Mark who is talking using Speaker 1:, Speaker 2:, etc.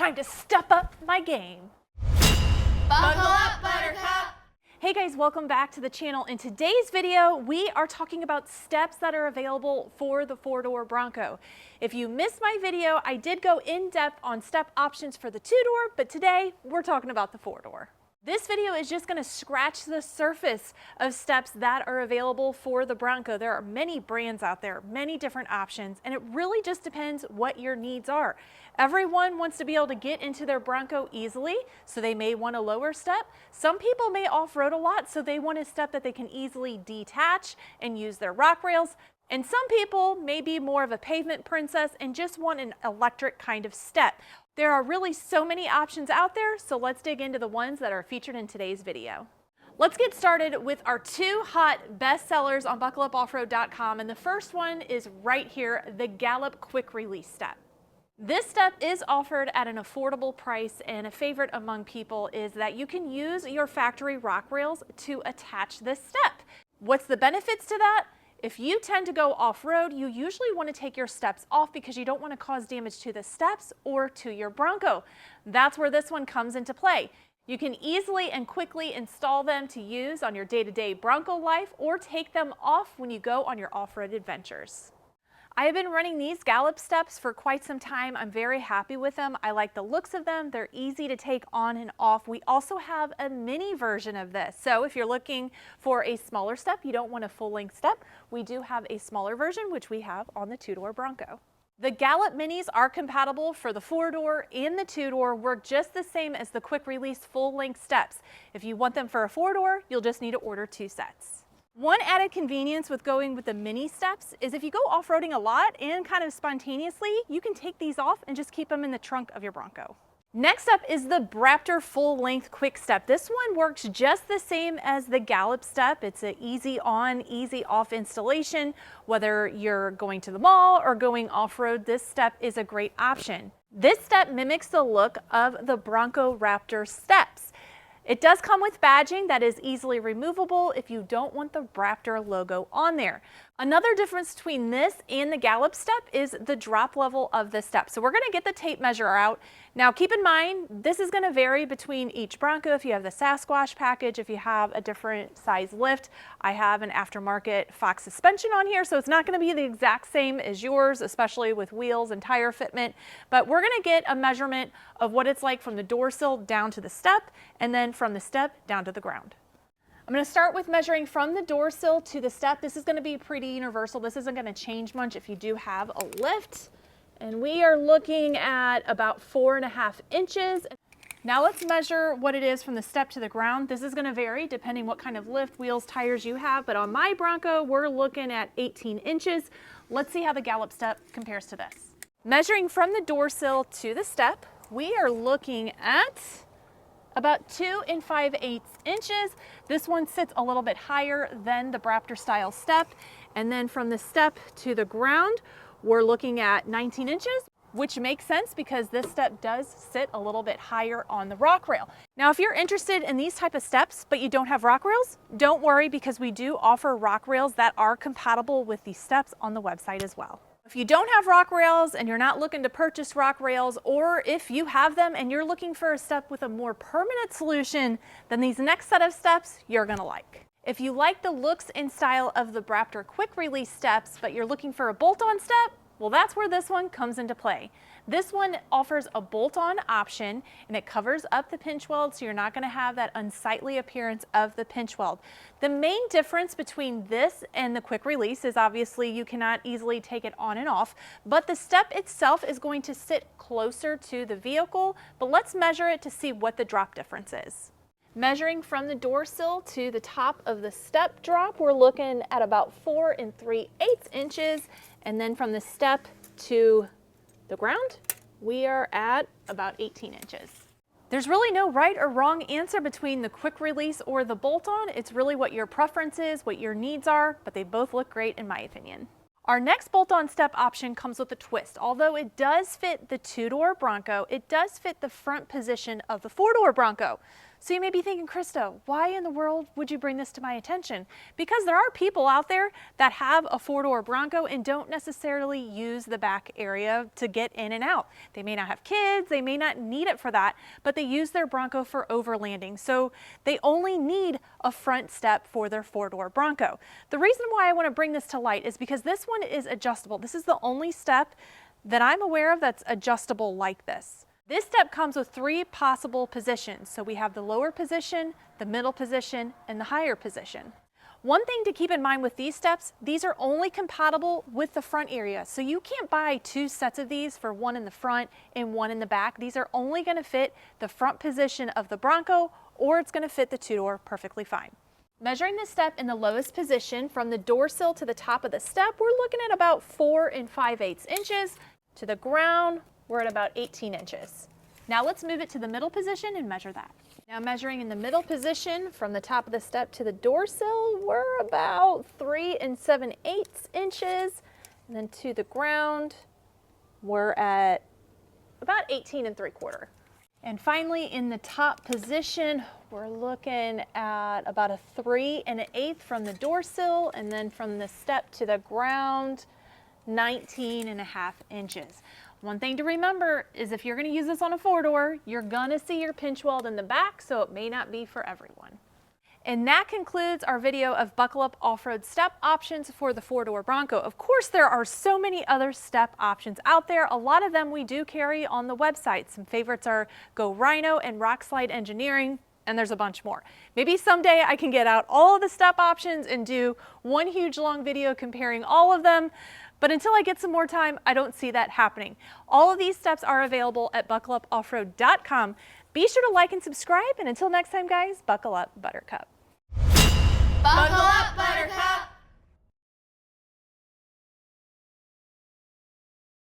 Speaker 1: time to step up my game.
Speaker 2: Buckle up, Buttercup!
Speaker 1: Hey guys, welcome back to the channel. In today's video, we are talking about steps that are available for the four-door Bronco. If you missed my video, I did go in depth on step options for the two-door, but today we're talking about the four-door. This video is just going to scratch the surface of steps that are available for the Bronco. There are many brands out there, many different options, and it really just depends what your needs are. Everyone wants to be able to get into their Bronco easily, so they may want a lower step. Some people may off-road a lot, so they want a step that they can easily detach and use their rock rails. And some people may be more of a pavement princess and just want an electric kind of step. There are really so many options out there, so let's dig into the ones that are featured in today's video. Let's get started with our two hot bestsellers on buckleupoffroad.com, and the first one is right here, the Gallop Quick Release Step. This step is offered at an affordable price, and a favorite among people is that you can use your factory rock rails to attach this step. What's the benefits to that? If you tend to go off-road, you usually want to take your steps off because you don't want to cause damage to the steps or to your Bronco. That's where this one comes into play. You can easily and quickly install them to use on your day-to-day Bronco life or take them off when you go on your off-road adventures. I have been running these Gallop steps for quite some time. I'm very happy with them. I like the looks of them. They're easy to take on and off. We also have a mini version of this. So if you're looking for a smaller step, you don't want a full-length step, we do have a smaller version, which we have on the two-door Bronco. The Gallop Minis are compatible for the four-door and the two-door, work just the same as the quick release full-length steps. If you want them for a four-door, you'll just need to order two sets. One added convenience with going with the mini steps is if you go off-roading a lot and kind of spontaneously, you can take these off and just keep them in the trunk of your Bronco. Next up is the Braptor Full-Length Quick Step. This one works just the same as the Gallop step. It's an easy on, easy off installation. Whether you're going to the mall or going off-road, this step is a great option. This step mimics the look of the Bronco Raptor steps. It does come with badging that is easily removable if you don't want the Braptor logo on there. Another difference between this and the Gallop step is the drop level of the step. So we're going to get the tape measure out. Now keep in mind, this is going to vary between each Bronco. If you have the Sasquatch package, if you have a different size lift, I have an aftermarket Fox suspension on here, so it's not going to be the exact same as yours, especially with wheels and tire fitment. But we're going to get a measurement of what it's like from the door sill down to the step, and then from the step down to the ground. I'm going to start with measuring from the door sill to the step. This is going to be pretty universal. This isn't going to change much if you do have a lift. And we are looking at about 4.5 inches. Now let's measure what it is from the step to the ground. This is going to vary depending what kind of lift, wheels, tires you have. But on my Bronco, we're looking at 18 inches. Let's see how the Gallop step compares to this. Measuring from the door sill to the step, we are looking at about 2 5/8 inches. This one sits a little bit higher than the Braptor style step. And then from the step to the ground, we're looking at 19 inches, which makes sense because this step does sit a little bit higher on the rock rail. Now, if you're interested in these type of steps, but you don't have rock rails, don't worry because we do offer rock rails that are compatible with these steps on the website as well. If you don't have rock rails and you're not looking to purchase rock rails, or if you have them and you're looking for a step with a more permanent solution, then these next set of steps you're gonna like. If you like the looks and style of the Braptor Quick Release Steps, but you're looking for a bolt-on step, well, that's where this one comes into play. This one offers a bolt-on option and it covers up the pinch weld, so you're not going to have that unsightly appearance of the pinch weld. The main difference between this and the quick release is obviously you cannot easily take it on and off, but the step itself is going to sit closer to the vehicle. But let's measure it to see what the drop difference is. Measuring from the door sill to the top of the step drop, we're looking at about 4 3/8 inches. And then from the step to the ground, we are at about 18 inches. There's really no right or wrong answer between the quick release or the bolt-on. It's really what your preference is, what your needs are, but they both look great in my opinion. Our next bolt-on step option comes with a twist. Although it does fit the two-door Bronco, it does fit the front position of the four-door Bronco. So you may be thinking, Krista, why in the world would you bring this to my attention? Because there are people out there that have a four-door Bronco and don't necessarily use the back area to get in and out. They may not have kids, they may not need it for that, but they use their Bronco for overlanding. So they only need a front step for their four-door Bronco. The reason why I want to bring this to light is because this one is adjustable. This is the only step that I'm aware of that's adjustable like this. This step comes with 3 possible positions. So we have the lower position, the middle position, and the higher position. One thing to keep in mind with these steps, these are only compatible with the front area. So you can't buy 2 sets of these for one in the front and one in the back. These are only going to fit the front position of the Bronco, or it's going to fit the 2-door perfectly fine. Measuring this step in the lowest position from the door sill to the top of the step, we're looking at about 4 5/8 inches. To the ground, we're at about 18 inches. Now let's move it to the middle position and measure that. Now measuring in the middle position from the top of the step to the door sill, we're about 3 7/8 inches. And then to the ground, we're at about 18 3/4. And finally, in the top position, we're looking at about a 3 1/8 from the door sill, and then from the step to the ground, 19 1/2 inches. One thing to remember is if you're going to use this on a 4-door, you're going to see your pinch weld in the back, so it may not be for everyone. And that concludes our video of Buckle Up off-road step options for the 4-door Bronco. Of course, there are so many other step options out there. A lot of them we do carry on the website. Some favorites are Go Rhino and Rock Slide Engineering, and there's a bunch more. Maybe someday I can get out all of the step options and do one huge long video comparing all of them. But until I get some more time, I don't see that happening. All of these steps are available at buckleupoffroad.com. Be sure to like and subscribe, and until next time, guys, buckle up, Buttercup.
Speaker 2: Buckle up, Buttercup.